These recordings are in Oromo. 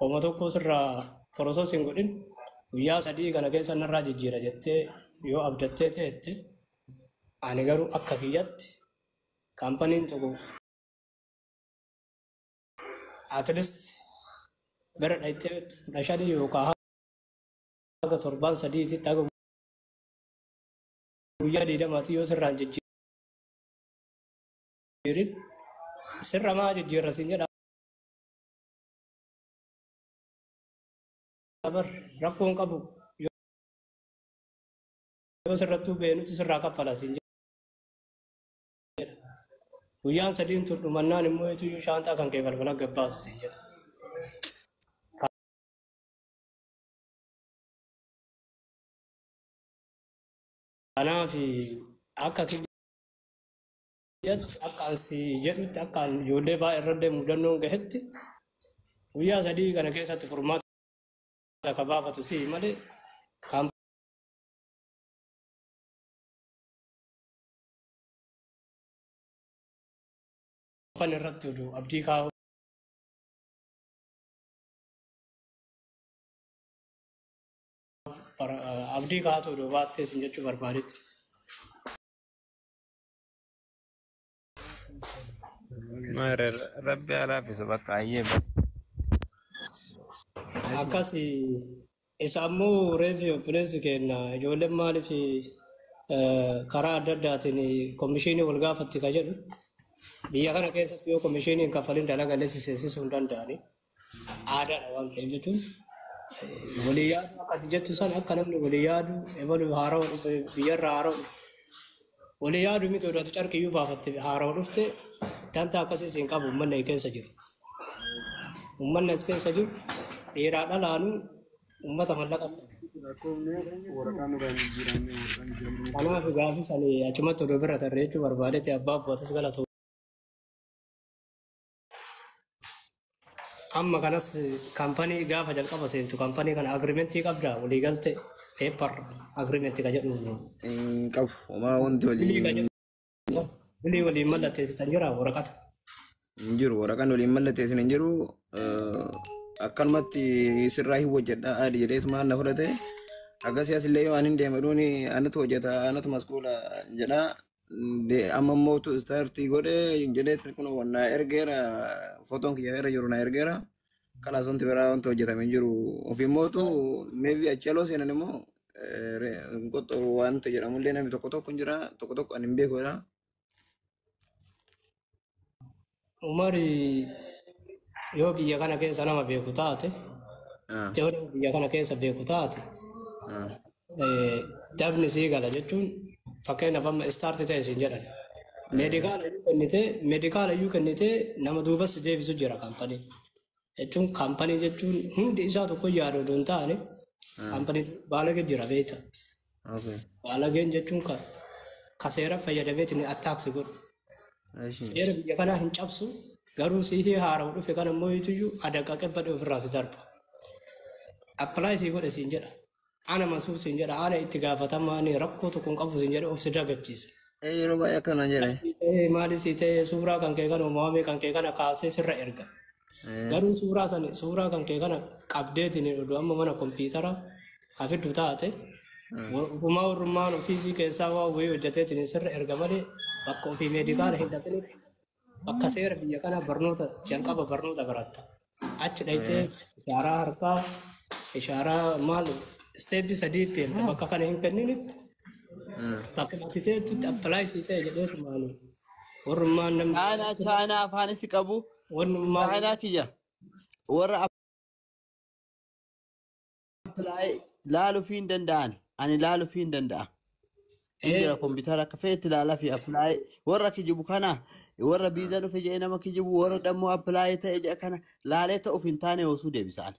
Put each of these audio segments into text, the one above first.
Homa tokko sirraa processing godhin guyyaa sadii kana keessa narraa jijjiira jettee yoo abdattee ta'etti ani garuu akka kiyyatti kaampaniin tokko at least bira dhayitee 15 yookaan haga 7 taga guyyaa 20 yoo sirraan jijjiirin sirra maa jijjiirra siin jedha bar rakkoon qabu yoo sirrattuu beenutti sirraa kaffala siin jedha guyyaan sadiin dhumannaan immoo eetuyyuu shaantaa kan kee balbala gabbaasu siin jedha. Kanaaf akka ansi jedhutti akka ijoollee baay'ee irra deemu mudannoon gahetti guyyaa sadii kana keessatti furmaata akka baafatu si malee kaampanii irratti oduu abdii kaa'u abdii kaa'atu oduu baattee sin jechuu barbaadetti. Rabbi alaafisu bakka ayyee akkasi isa ammoo reefi oppineessi kenna ijoolleen maaliif karaa adda addaatiin komishinii wal gaafatti ka jedhu biyya kana keessatti yoo komishiniin kaffaliin dalagaa leessisuu hin danda'ani aadaadha waan ta'eef jechuun walii yaadu akkati jettu san akka namni walii yaadu ebalu haarawa dhufe biyyarraa haarawa dhufe walii yaadu miti oduu ati carqiyyuu baafatte haarawa dhufte danta akkasiis hin qabu uummanni keessa jiru. Uummanni as keessa jiru dhiiraa dhalaanu uummata mallaqatti. Kanaaf gaaffii sanii achumatti oduu bira tarree jechuu barbaadetti abbaa abbootas galatu. Amma kanas kaampanii gaafa jalqaba seentu kaampanii kana agriimentii qabdaa waliigalte peepar agriimentii ka jedhu. Qabu homaa wanti bilii waliin mallatteessitan jira waraqata. Hin jiru waraqaan waliin mallatteessin hin jiru akkanumatti sirraa hin hojjedha adii jedheetuma na fudhate akkasii asillee yoo anin deema dhuuni anatu hojjeta anatu maskuula jedha amma immoo startii godhe jedheetti kun na ergeera fotoon kiyya irra jiru na ergeera kalaas wanti biraa wanti hojjetame hin jiru ofii mootu meebii achi aloo seenan immoo qoxxoo wanta jedhamullee namni tokko tokko hin jira tokko tokko ani hin beekuudha. Umari yoo biyya kana keessa nama beeku taate yoo biyya kana keessa beeku taate dafni sii gala jechuun fakkeenyaaf amma istaartii ta'e siin jedhan meedikaala iyyuu kennitee nama duubas deebisu jira kaampanii jechuun kaampanii jechuun hundi isaa tokko yaadu odoo hin taane kaampanii baalagee jira beekta baalageen jechuun ka seera fayyadameetiin attaaksi godhu. Seera biyya kanaa hin cabsu garuu sii haarawa dhufe kana immoo iyyuu adaqa qabbadhe ofirraa si darba. Appilaayi sii godhe siin jedha. Ana masuuf siin jedha. Ana itti gaafatamaa ani rakkoo tokko hin qabu siin jedhe of si dagachiisa. Yeroo baay'ee akkana jedhe. Maali sii ta'e suuraa kan kee kana uumamee kan kee kana kaasee sirra erga. Garuu suuraa kan kee kana qabdeetiin oduu amma mana kompiitara hafiddu taate. Ufumaa warrummaan ofiisii keessaa waa wayii hojjeteetiin sirra erga malee bakka ofii meedikaala hin dhaqiniif bakka seera biyya kana barnoota jalqaba barnoota baratta. Achi dhayitee ishaaraa harkaa ishaaraa maal isteepii sadii deemte bakka kana hin kenninitti bakka matiteetutti appilaayi sii ta'e jedheetu maali warrummaan namni. Chaayinaa afaanis qabu. Chaayinaa kiyya warra appilaayi laaluu fi hin danda'an. Ani laalu fi hin danda'a. Indira kompiitara akka feetti laalaa fi appilaayi warra kijibu kana warra biizaa dhufe jedhee nama kijibu warra dhammoo appilaayi ta'e jedhe kana laalee ta'uuf hin taane osoo deebisaan.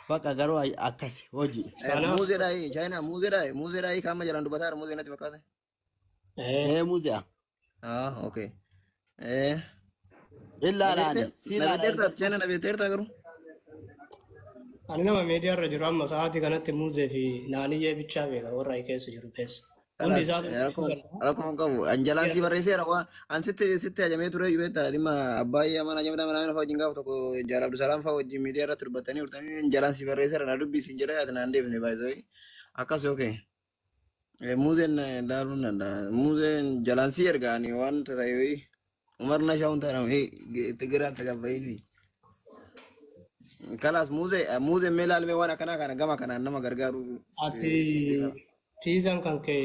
Bakka garuu akkasi hojii. Muuzeedhaayi chaayinaa muuzeedhaayi kaama jalaan dubbataara muuzee natti fakkaate. Muuziyaa. Okay. Illaa laani. Chaayinaa na beekteertaa garuu. Ani nama meediyaa irra jiru amma sa'aatii kanatti muuzee fi naaniyyee bichaa beeka warra keessa jiru keessa. Hundi خلاص isaatu رقم قبو أنجلان سي بري سيرا وا أن ست جميع ترى يبيتا لما أبايا ما نجمع ما نعمل فوجين قاف تكو جال عبد السلام فوجي ميديا رات ربطاني ورتاني أنجلان سي بري سيرا نادو بيسين جرا أتنا عندي بني بايزوي أكاس أوكي موزن دارون ندا موزن جلان سي إرغاني وان ترايوي عمر نشاون ترى هي تجرا تكبيني خلاص موزة ميلال ميوانا كنا جما كنا نما غرغارو ati fiizaan kan kee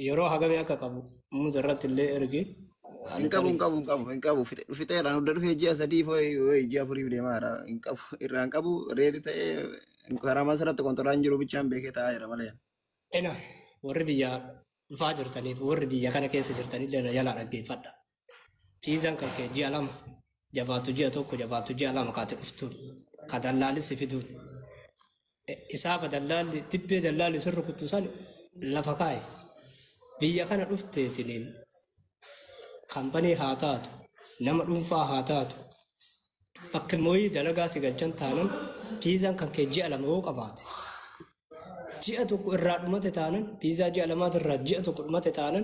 yeroo hagamee akka qabu muuzarratti illee erge Inkabu fitee raan udda dhufee ji'a sadii fooyi ji'a afurii fi deemaara irraan qabu reedi ta'ee karaa masarratti kontoraan jiru bichaan beekee taa'aa jira malee. ena warri biyyaa dhufaa jirtaniif warri biyya kana keessa jirtanillee jalaa dhaggeeffadha. Fiizaan kan kee ji'a lama jabaatu ji'a tokko jabaatu ji'a lama kaate dhuftuun ka dallaalis fiduun isaafa dallaalli tibbee dallaalli sirri kuttu san lafa kaa'e biyya kana dhufteetiniin kaampanii haa taatu nama dhuunfaa haa taatu bakka mooyii dalagaa si galchan taanan fiizaan kan kee ji'a lama yoo qabaate ji'a tokko irraa dhumate taanan fiizaa ji'a lamaati irraa ji'a tokko dhumate taanan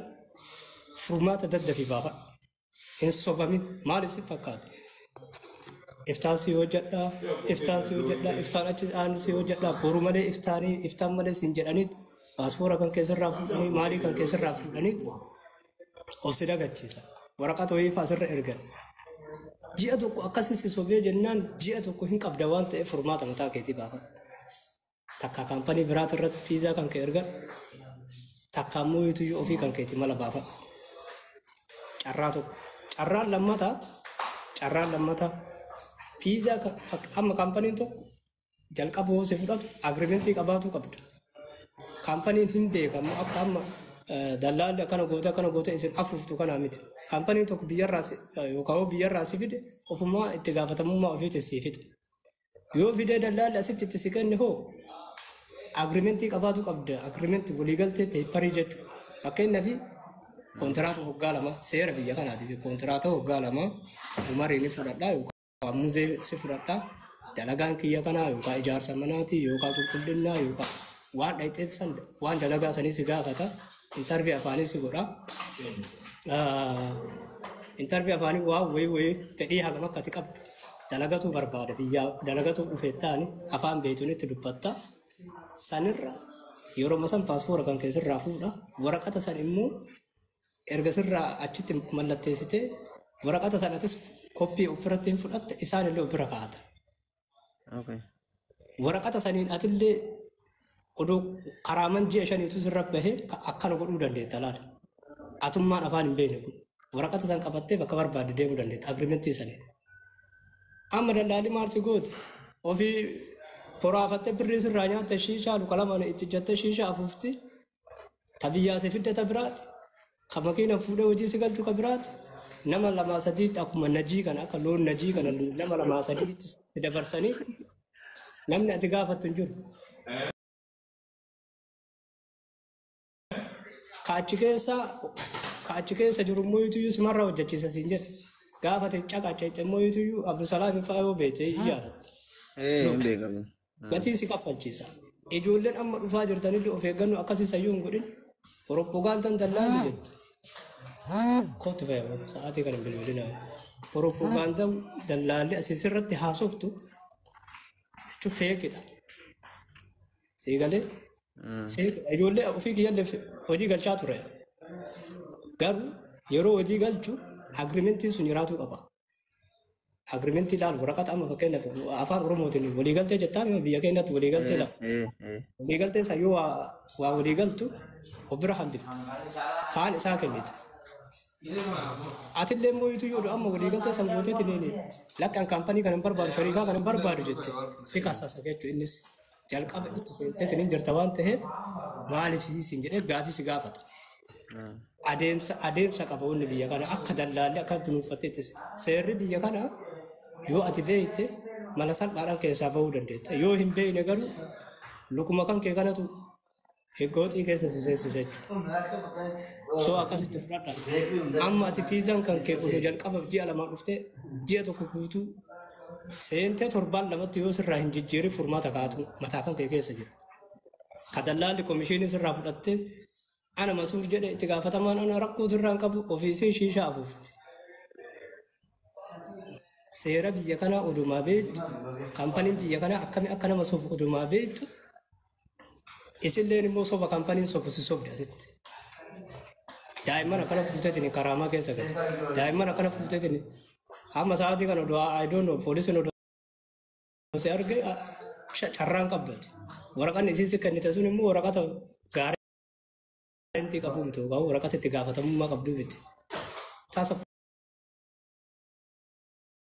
furmaata daddafi baafa hin sobamin maaliif si fakkaate iftaan si hojjedhaa iftaan achi aan si hojjedhaa boru malee iftaan malee sin jedhaniit paaspoora kan keessarraa fuudhanii maalii kan keessarraa fuudhaniit of si dagachiisa waraqaa tooyii asirra ergan ji'a tokko akkasii si sobee jennaan ji'a tokko hin qabda waan ta'eef furmaata mataa keetii baafa takka kaampanii biraat irratti fiizaa kan kee ergan takka ammoo yuutuyyuu ofii kan keetii mala baafa carraa tokko carraan lammataa fiizaa amma kaampaniin tokko jalqaba hoosee fudhatu agrimentii qabaatu qabda. Kaampaniin hin beekamu akka amma dallaalli akkana goota isin afuuftu kanaa miti. Kaampaniin tokko biyyarraa si fide ofumaa itti gaafatamummaa ofiitti si fide. Yoo fidee dallaalli asitti itti si kenne hoo agrimentii qabaatu qabda. Agrimentii waliigaltee peeparii jechuudha. Fakkeenyaaf kontiraata waggaa lama seera biyya kanaatiif kontiraata waggaa lama umariin fudhadhaa yookaan muuzee si fudhadhaa dalagaan kiyya kanaa yookaan ijaarsa manaati yookaan qulqullinnaa yookaan waan dhayxeef san waan dalagaa sanii si gaafata intarvii afaanii si godha intarvii afaanii waan wayii fedhii hagam akkati qabdu dalagatu barbaada biyyaa dalagatu dhufee taani afaan beektuunitti dubbatta sanirra yeroo masan paaspoora kan keessarraa fuudha waraqata san immoo erga sirraa achitti mallatteessite waraqata sanatis koppii ofirratti hin fudhatte isaan illee ofirra kaa'ata. Waraqata saniin atillee odoo karaaman ji'a shaniitu sirra bahee akkana godhuu dandeetta laala. Atummaan afaan hin beekne kun waraqata san qabattee bakka barbaadde deemuu dandeetta agrimentii sanii. Amma dallaalli maarsi goote ofii boraafattee birrii sirraa nyaatte shiishaa luka lamaan itti jettee shiishaa afuufti tabiyyaa si fidde ta biraati. Kamakiina fuudhee hojii si galchu ka biraati nama lamaa sadiitti akkuma najii kana akka loon najii kana nama lamaa sadiitti si dabarsanii namni ati gaafattu hin jiru. Kaachi keessa jiru immoo yuutuyyuu simarraa hojjechiisa siin jedhe gaafate caqacha immoo yuutuyyuu Abdusalaam fa'aa yoo beekte ijaarata. Gatii si kaffalchiisa. Ijoolleen amma dhufaa jirtanillee of eeggannoo akkasii sayyuu hin godhin. Propagandaan dallaalli jettu. Kootu fayyadamu sa'aatii kana bilbilinaa. Propagandaan dallaalli asirratti haasoftu jechuun feekidha. Siigalee ijoollee ofii kiyyaallee hojii galchaa ture. Garuu yeroo hojii galchu agrimentiin sun jiraatuu qaba. Agrimentii ilaalu waraqata amma fakkeenyaaf afaan Oromootiin waliigaltee jettaan biyya keenyatti waliigaltee lafa. Waliigaltee isaa yoo waa waliigaltu of bira hambifti. Kaan isaa kennita. Atillee immoo yuutuyyuu amma waliigaltee san gooteetiin lakkaan kaampanii kan hin barbaadu shariikaa kan hin barbaadu jette si kaasasa jechuudha innis jalqaba itti seenteetiin jirta waan ta'eef maaliif siin jedhee gaafii si gaafata. Adeemsa qabawoonni biyya kana akka dallaalli akka dunuuffatteetti seerri biyya kana yoo ati beekte mala salphaadhaan keessaa bahuu dandeetta. Yoo hin beekne garuu lukuma kan kee kanatu heggootii keessa si seensisa jechuudha. Soo akkasitti fudhadha. Amma ati fiizaan kan kee odoo jalqabaaf ji'a lamaa dhuftee ji'a tokko guutuu seentee torbaan lamatti yoo sirraa hin jijjiirin furmaata kaatu mataa kan kee keessa jira. Ka dallaalli komishinii sirraa fudhattee Ana masuur jedhe itti gaafatamaan ana rakkoo sirraan qabu ofiisiin shiishaa afuufti. Seera biyya kana odumaa beektu, kaampaniin biyya kana akka nama sobu odumaa beektu, isilleen immoo soba kaampaniin sobu si sobdi asitti. Daa'imman akkana fuuteetiin karaamaa keessa gadi. Daa'imman akkana fuuteetiin amma sa'aatii kana oduu I don't know poolisiin oduu si arge carraan qabdati. Waraqaan isiisi kennite sun immoo waraqata gaarii qabu miti yookaan waraqata itti gaafatamummaa qabdu miti. Taasa